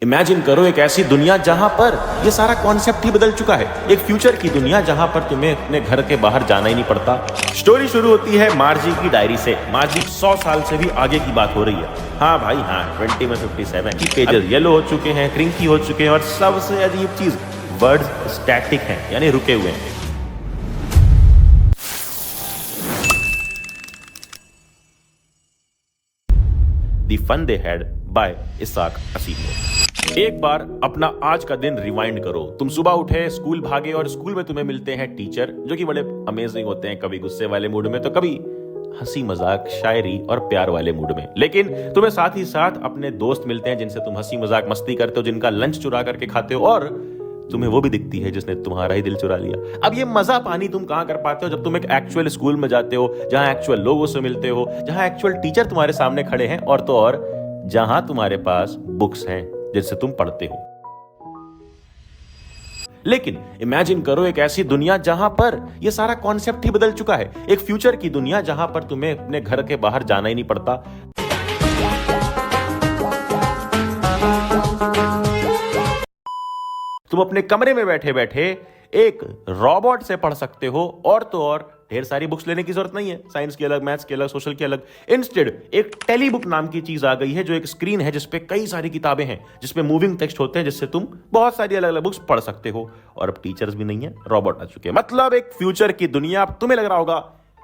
Imagine करो एक ऐसी दुनिया जहां पर ये सारा कॉन्सेप्ट ही बदल चुका है। एक फ्यूचर की दुनिया जहां पर तुम्हें अपने घर के बाहर जाना ही नहीं पड़ता। स्टोरी शुरू होती है मार्जी की डायरी से। मार्जी 100 साल से भी आगे की बात हो रही है। हाँ भाई हाँ, 2157 की पेजेस येलो हो चुके हैं, क्रिंकी हो चुके हैं और सबसे अजीब चीज वर्ड्स स्टैटिक हैं, यानी रुके हुए हैं। The fun they had by Isaac Asimov. एक बार अपना आज का दिन रिवाइंड करो। तुम सुबह उठे, स्कूल भागे और स्कूल में तुम्हें मिलते हैं टीचर जो कि बड़े अमेजिंग होते हैं, कभी गुस्से वाले मूड में तो कभी हंसी मजाक शायरी और प्यार वाले मूड में। लेकिन तुम्हें साथ ही साथ अपने दोस्त मिलते हैं जिनसे तुम हंसी मजाक मस्ती करते हो, जिनका लंच चुरा करके खाते हो और तुम्हें वो भी दिखती है जिसने तुम्हारा ही दिल चुरा लिया। अब ये मजा पानी तुम कहां कर पाते हो जब तुम एक एक्चुअल स्कूल में जाते हो, जहां एक्चुअल लोगों से मिलते हो, जहां एक्चुअल टीचर तुम्हारे सामने खड़े हैं और तो और जहां तुम्हारे पास बुक्स हैं जिनसे तुम पढ़ते हो। लेकिन इमेजिन करो एक ऐसी दुनिया जहां पर यह सारा कॉन्सेप्ट ही बदल चुका है। एक फ्यूचर की दुनिया जहां पर तुम्हें अपने घर के बाहर जाना ही नहीं पड़ता। तुम अपने कमरे में बैठे बैठे एक रोबोट से पढ़ सकते हो और तो और ढेर सारी बुक्स लेने की जरूरत नहीं है। साइंस की अलग, मैथ्स की अलग, सोशल की अलग। इंस्टेड एक टेलीबुक नाम की चीज आ गई है जो एक स्क्रीन है जिसपे कई सारी किताबें हैं, जिसपे मूविंग टेक्स्ट होते हैं, जिससे तुम बहुत सारी अलग अलग बुक्स पढ़ सकते हो। और अब टीचर्स भी नहीं है, रोबोट आ चुके हैं। मतलब एक फ्यूचर की दुनिया। तुम्हें लग रहा होगा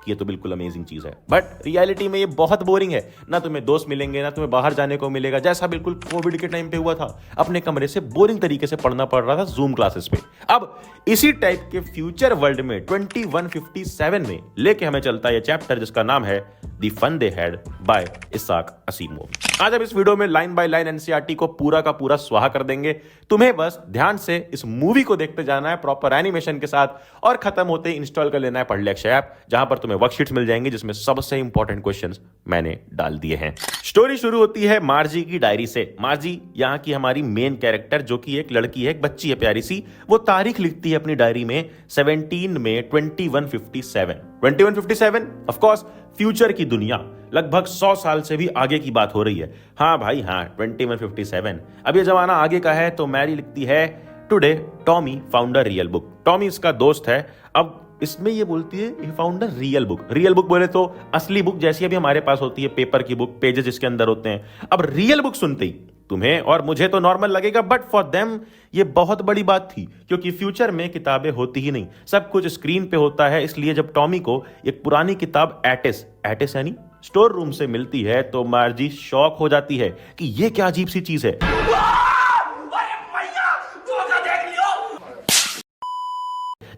ये तो बिल्कुल अमेजिंग चीज है, बट रियलिटी में ये बहुत बोरिंग है। ना तुम्हें दोस्त मिलेंगे, ना तुम्हें बाहर जाने को मिलेगा, जैसा बिल्कुल कोविड के टाइम पे हुआ था। अपने कमरे से बोरिंग तरीके से पढ़ना पड़ रहा था जूम क्लासेस पे। अब इसी टाइप के फ्यूचर वर्ल्ड में 2157 में लेके हमें चलता है ये चैप्टर जिसका नाम है the fun they had by Isaac Asimov. आज हम इस वीडियो में लाइन बाय लाइन एनसीईआरटी को पूरा का पूरा स्वाहा कर देंगे। तुम्हें बस ध्यान से इस मूवी को देखते जाना है प्रॉपर एनिमेशन के साथ, और खत्म होते ही इंस्टॉल कर लेना है पढ़लेक्चर ऐप, जहां पर तुम्हें वर्कशीट्स मिल जाएंगी जिसमें सबसे इंपॉर्टेंट क्वेश्चंस मैंने डाल दिए हैं। स्टोरी शुरू होती है मार्जी की डायरी से। मार्जी यहाँ की हमारी मेन कैरेक्टर, जो कि एक लड़की है, एक बच्ची है प्यारी सी। वो तारीख लिखती है अपनी डायरी में 17 मई 2157। 2157 ऑफ कोर्स फ्यूचर की दुनिया। लगभग 100 साल से भी आगे की बात हो रही है। हाँ भाई हाँ, 2157। अब ये जमाना आगे का है। तो मैरी लिखती है, today Tommy found a real book. Tommy इसका दोस्त है। अब इसमें ये बोलती है he found a real book. Real book बोले तो असली बुक, जैसी अभी हमारे पास होती है पेपर की बुक, पेजेस जिसके अंदर होते हैं। अब रियल बुक सुनते ही तुम्हें और मुझे तो नॉर्मल लगेगा, बट फॉर देम ये बहुत बड़ी बात थी, क्योंकि फ्यूचर में किताबें होती ही नहीं, सब कुछ स्क्रीन पे होता है। इसलिए जब टॉमी को एक पुरानी किताब एटिस यानी स्टोर रूम से मिलती है तो मार्जी शॉक हो जाती है कि ये क्या अजीब सी चीज है।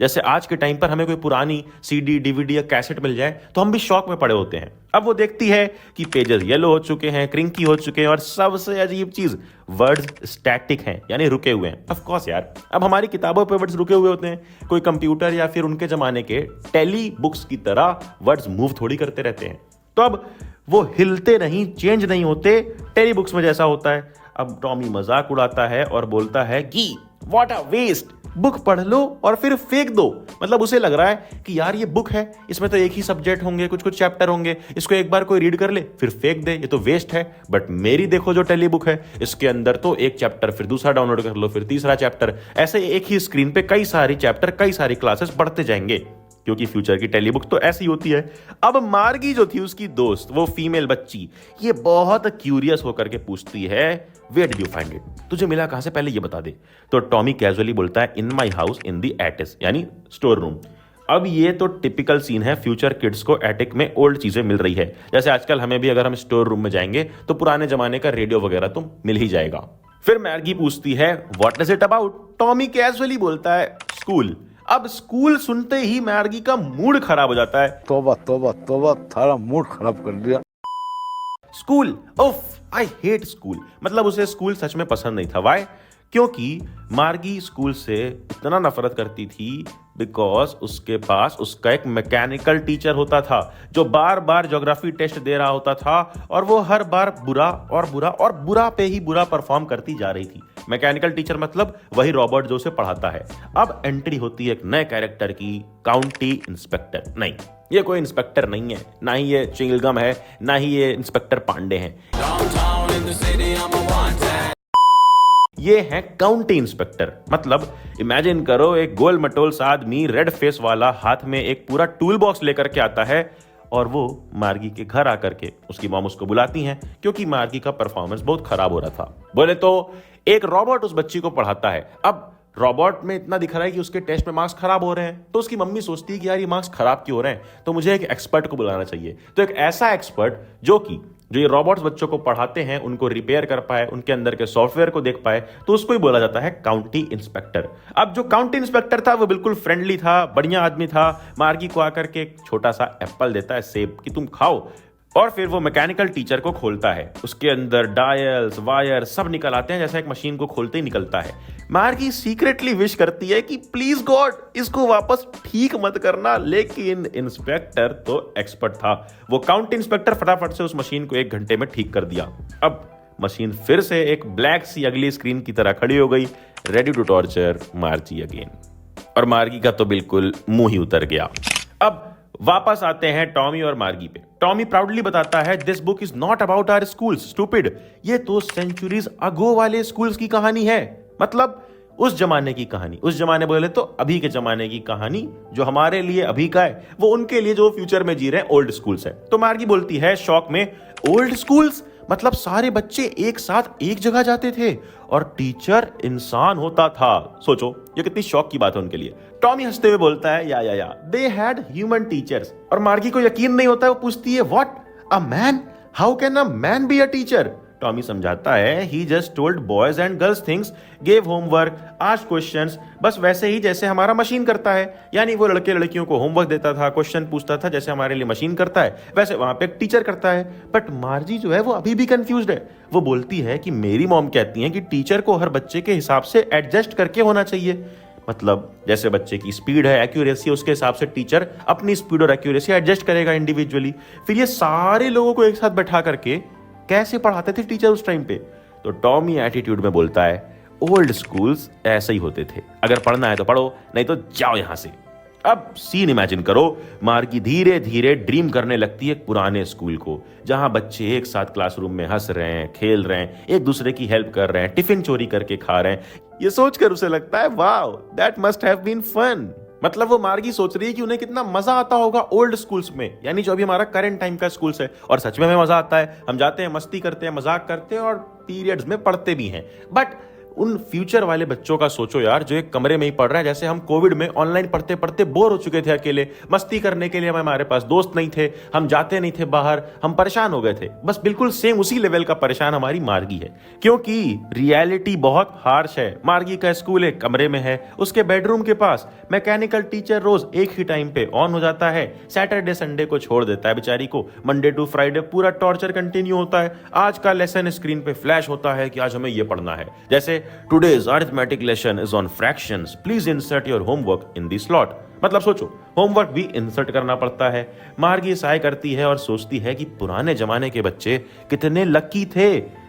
जैसे आज के टाइम पर हमें कोई पुरानी सीडी, डीवीडी या कैसेट मिल जाए तो हम भी शॉक में पड़े होते हैं। अब वो देखती है कि पेजेस येलो हो चुके हैं, क्रिंकी हो चुके हैं और सबसे अजीब चीज वर्ड्स स्टैटिक हैं, यानी रुके हुए हैं। ऑफ कोर्स यार, अब हमारी किताबों पे वर्ड्स रुके हुए होते हैं। कोई कंप्यूटर या फिर उनके जमाने के टेली बुक्स की तरह वर्ड्स मूव थोड़ी करते रहते हैं। तो अब वो हिलते नहीं, चेंज नहीं होते, टेली बुक्स में जैसा होता है। अब टॉमी मजाक उड़ाता है और बोलता है कि व्हाट अ वेस्ट, बुक पढ़ लो और फिर फेंक दो। मतलब उसे लग रहा है कि यार ये बुक है, इसमें तो एक ही सब्जेक्ट होंगे, कुछ कुछ चैप्टर होंगे, इसको एक बार कोई रीड कर ले फिर फेंक दे, ये तो वेस्ट है। बट मेरी देखो जो टेली बुक है, इसके अंदर तो एक चैप्टर फिर दूसरा डाउनलोड कर लो, फिर तीसरा चैप्टर, ऐसे एक ही स्क्रीन पे कई सारी चैप्टर, कई सारी क्लासेस पढ़ते जाएंगे, क्योंकि फ्यूचर की टेली बुक तो ऐसी होती है। अब मार्गी जो थी उसकी दोस्त, वो फीमेल बच्ची, ये बहुत क्यूरियस होकर के पूछती है, where did you find it, तुझे मिला कहां से, पहले ये बता दे। तो टॉमी कैजुअली बोलता है, इन माई हाउस इन दी एटिस, यानी स्टोर रूम। अब ये तो टिपिकल सीन है, फ्यूचर किड्स को एटिक में ओल्ड चीजें मिल रही है। जैसे आजकल हमें भी अगर हम स्टोर रूम में जाएंगे तो पुराने जमाने का रेडियो वगैरह तो मिल ही जाएगा। फिर मैर्गी पूछती है, what is it about. Tommy casually बोलता है, स्कूल। अब स्कूल सुनते ही मैर्गी का मूड खराब हो जाता है। तोबा तोबा तोबा, थारा मूड खराब कर दिया। स्कूल, उफ, आई हेट स्कूल। मतलब उसे स्कूल सच में पसंद नहीं था। वाई? क्योंकि मार्गी स्कूल से इतना नफरत करती थी बिकॉज उसके पास उसका एक मैकेनिकल टीचर होता था जो बार बार ज्योग्राफी टेस्ट दे रहा होता था, और वो हर बार बुरा और बुरा और बुरा पे ही बुरा परफॉर्म करती जा रही थी। मैकेनिकल टीचर मतलब वही रॉबर्ट जो उसे पढ़ाता है। अब एंट्री होती है एक नए कैरेक्टर की, काउंटी इंस्पेक्टर। नहीं, ये कोई इंस्पेक्टर नहीं है, ना ही ये चिंगलगम है, ना ही ये इंस्पेक्टर पांडे हैं। ये है काउंटी इंस्पेक्टर। मतलब इमेजिन करो एक गोल मटोल सा आदमी रेड फेस वाला हाथ में एक पूरा टूल बॉक्स लेकर के आता है और वो मार्गी के घर आकर के उसकी मॉम उसको बुलाती हैं क्योंकि मार्गी का परफॉर्मेंस बहुत खराब हो रहा था। बोले तो एक रॉबोट उस बच्ची को पढ़ाता है। अब रॉबोट में इतना दिख रहा है कि उसके टेस्ट में मार्क्स खराब हो रहे हैं, तो उसकी मम्मी सोचती है कि यार ये मार्क्स खराब क्यों हो रहे हैं, तो मुझे एक एक्सपर्ट को बुलाना चाहिए। तो एक ऐसा एक्सपर्ट जो ये रॉबोट्स बच्चों को पढ़ाते हैं उनको रिपेयर कर पाए, उनके अंदर के सॉफ्टवेयर को देख पाए, तो उसको ही बोला जाता है काउंटी इंस्पेक्टर। अब जो काउंटी इंस्पेक्टर था वो बिल्कुल फ्रेंडली था, बढ़िया आदमी था। मार्गी को आकर के एक छोटा सा एप्पल देता है, सेब, कि तुम खाओ, और फिर वो मैकेनिकल टीचर को खोलता है। उसके अंदर डायल्स, वायर सब निकल आते हैं, जैसा एक मशीन को खोलते ही निकलता है। मार्गी सीक्रेटली विश करती है कि प्लीज गॉड इसको वापस ठीक मत करना, लेकिन इंस्पेक्टर तो एक्सपर्ट था। वो काउंटी इंस्पेक्टर फटाफट से उस मशीन को 1 घंटे में ठीक कर दिया। अब मशीन फिर से एक ब्लैक सी अगली स्क्रीन की तरह खड़ी हो गई, ready to torture Margie again. और मार्गी का तो बिल्कुल मुंह ही उतर गया। अब वापस आते हैं टॉमी और मार्गी पे। टॉमी प्राउडली बताता है this book is not about our schools stupid, ये तो सेंचुरीज अगो वाले स्कूल्स की कहानी है। मतलब उस जमाने की कहानी, उस जमाने बोले तो अभी के जमाने की कहानी, जो हमारे लिए अभी का है वो उनके लिए जो फ्यूचर में जी रहे हैं ओल्ड स्कूल्स है। तो मार्गी बोलती है शौक में, ओल्ड स्कूल्स मतलब सारे बच्चे एक साथ एक जगह जाते थे और टीचर इंसान होता था। सोचो ये कितनी शौक की बात है उनके लिए। टॉमी हंसते हुए बोलता है या दे हैड ह्यूमन टीचर्स। और मार्गी को यकीन नहीं होता है, वो पूछती है what, a man, how can a man be a teacher. Tommy समझाता है he just told boys and girls things, gave homework, asked questions, बस वैसे ही जैसे हमारा मशीन करता है। यानी वो लड़के लड़कियों को होमवर्क देता था, क्वेश्चन पूछता था, जैसे हमारे लिए मशीन करता है वैसे वहां पे एक टीचर करता है। बट मार्जी जो है वो अभी भी कंफ्यूज्ड है। वो बोलती है कि मेरी मॉम कहती है कि टीचर को हर बच्चे के हिसाब से एडजस्ट करके होना चाहिए। मतलब जैसे बच्चे की स्पीड है, एक्यूरेसी, उसके हिसाब से टीचर अपनी स्पीड और एक्यूरेसी एडजस्ट करेगा इंडिविजुअली। फिर ये सारे लोगों को एक साथ बैठा करके कैसे पढ़ाते थे टीचर उस टाइम पे। तो टॉमी एटीट्यूड में बोलता है ओल्ड स्कूल्स ऐसे ही होते थे, अगर पढ़ना है तो पढ़ो, नहीं तो जाओ यहां से। अब सीन इमेजिन करो, मार्गी धीरे धीरे ड्रीम करने लगती है पुराने स्कूल को, जहां बच्चे एक साथ क्लासरूम में हंस रहे हैं, खेल रहे हैं, एक दूसरे की हेल्प कर रहे हैं, टिफिन चोरी करके खा रहे हैं। ये सोचकर उसे लगता है wow that must have been fun. मतलब वो मार्गी सोच रही है कि उन्हें कितना मजा आता होगा ओल्ड स्कूल्स में, यानी जो अभी हमारा करंट टाइम का स्कूल्स है। और सच में हमें मजा आता है, हम जाते हैं, मस्ती करते हैं, मजाक करते हैं और पीरियड्स में पढ़ते भी हैं। बट उन फ्यूचर वाले बच्चों का सोचो यार, जो एक कमरे में ही पढ़ रहे हैं। जैसे हम कोविड में ऑनलाइन पढ़ते पढ़ते बोर हो चुके थे, अकेले मस्ती करने के लिए हमारे पास दोस्त नहीं थे, हम जाते नहीं थे बाहर, हम परेशान हो गए थे। बस बिल्कुल सेम उसी लेवल का परेशान हमारी मार्गी है, क्योंकि रियलिटी बहुत हार्श है। मार्गी का स्कूल एक कमरे में है, उसके बेडरूम के पास मैकेनिकल टीचर रोज एक ही टाइम पे ऑन हो जाता है, सैटरडे संडे को छोड़ देता है बेचारी को, मंडे टू फ्राइडे पूरा टॉर्चर कंटिन्यू होता है। आज का लेसन स्क्रीन पे फ्लैश होता है कि आज हमें ये पढ़ना है, जैसे Today's arithmetic lesson is on fractions. Please insert your homework in the slot. मतलब सोचो होमवर्क भी इंसर्ट करना पड़ता है। मार्गी साय करती है और सोचती है कि पुराने जमाने के बच्चे कितने लकी थे।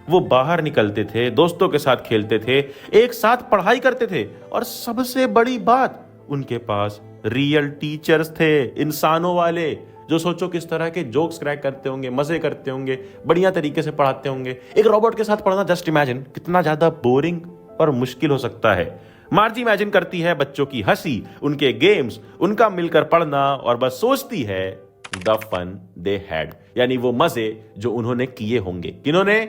वो बाहर निकलते थे, दोस्तों के साथ खेलते थे, एक साथ पढ़ाई करते थे, और सबसे बड़ी बात उनके पास रियल टीचर्स थे, इंसानों वाले, जो सोचो किस तरह के जोक्स क्रैक करते होंगे, मजे करते होंगे, बढ़िया तरीके से पढ़ाते होंगे। एक रोबोट के साथ पढ़ना, जस्ट इमेजिन कितना ज्यादा बोरिंग और मुश्किल हो सकता है। मार्जी इमेजिन करती है बच्चों की हंसी, उनके गेम्स, उनका मिलकर पढ़ना, और बस सोचती है द फन दे हैड, यानी वो मजे जो उन्होंने किए होंगे। किन्होंने?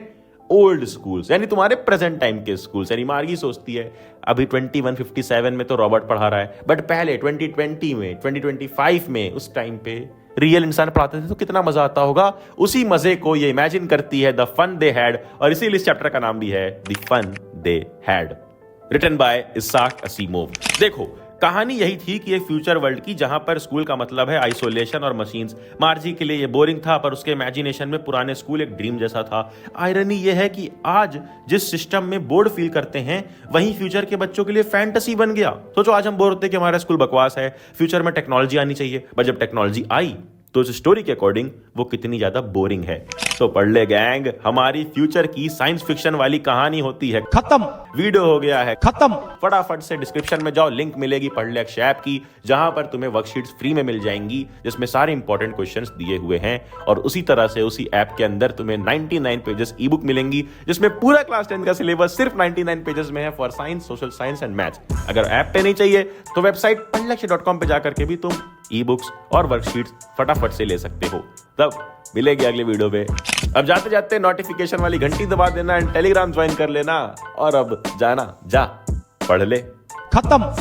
ओल्ड स्कूल्स, यानी तुम्हारे प्रेजेंट टाइम के स्कूल्स। यानी मार्गी सोचती है अभी 2157 में तो रॉबर्ट पढ़ा रहा है, बट पहले 2020 में, 2025 में, उस टाइम पे रियल इंसान पढ़ाते थे तो कितना मजा आता होगा। उसी मजे को ये इमेजिन करती है द फन दे हैड, और इसीलिए इस चैप्टर का नाम भी है the fun they had, written by Isaac Asimov. देखो कहानी यही थी कि एक फ्यूचर वर्ल्ड की, जहां पर स्कूल का मतलब है आइसोलेशन और मशीन्स। मार्जी के लिए ये बोरिंग था, पर उसके इमेजिनेशन में पुराने स्कूल एक ड्रीम जैसा था। आयरनी ये है कि आज जिस सिस्टम में बोर्ड फील करते हैं, वहीं फ्यूचर के बच्चों के लिए फैंटेसी बन गया। सोचो आज हम बोर होते कि हमारा स्कूल बकवास है, फ्यूचर में टेक्नोलॉजी आनी चाहिए, पर जब टेक्नोलॉजी आई तो उस स्टोरी के अकॉर्डिंग वो कितनी ज्यादा बोरिंग है। तो पढ़ ले गैंग, हमारी फ्यूचर की साइंस फिक्शन वाली कहानी होती है खत्म। वीडियो हो गया है खत्म। फटाफट से डिस्क्रिप्शन में जाओ, लिंक मिलेगी पढ़ ले अक्षय ऐप की, जहां पर तुम्हें वर्कशीट्स फ्री में मिल जाएंगी जिसमें सारे इंपॉर्टेंट क्वेश्चंस दिए हुए हैं। और उसी तरह से उसी ऐप के अंदर तुम्हें 99 पेजेस ई बुक मिलेंगी जिसमें पूरा क्लास 10 का सिलेबस सिर्फ 99 पेजेस में है for science, social science and maths. अगर ऐप पे नहीं चाहिए तो वेबसाइट पढ़लेअक्षय.com पे जाकर के भी तुम ई बुक्स और वर्कशीट्स फटाफट से ले सकते हो। तब मिलेगी अगले वीडियो में। अब जाते जाते नोटिफिकेशन वाली घंटी दबा देना एंड टेलीग्राम ज्वाइन कर लेना। और अब जाना, जा पढ़ ले, खत्म।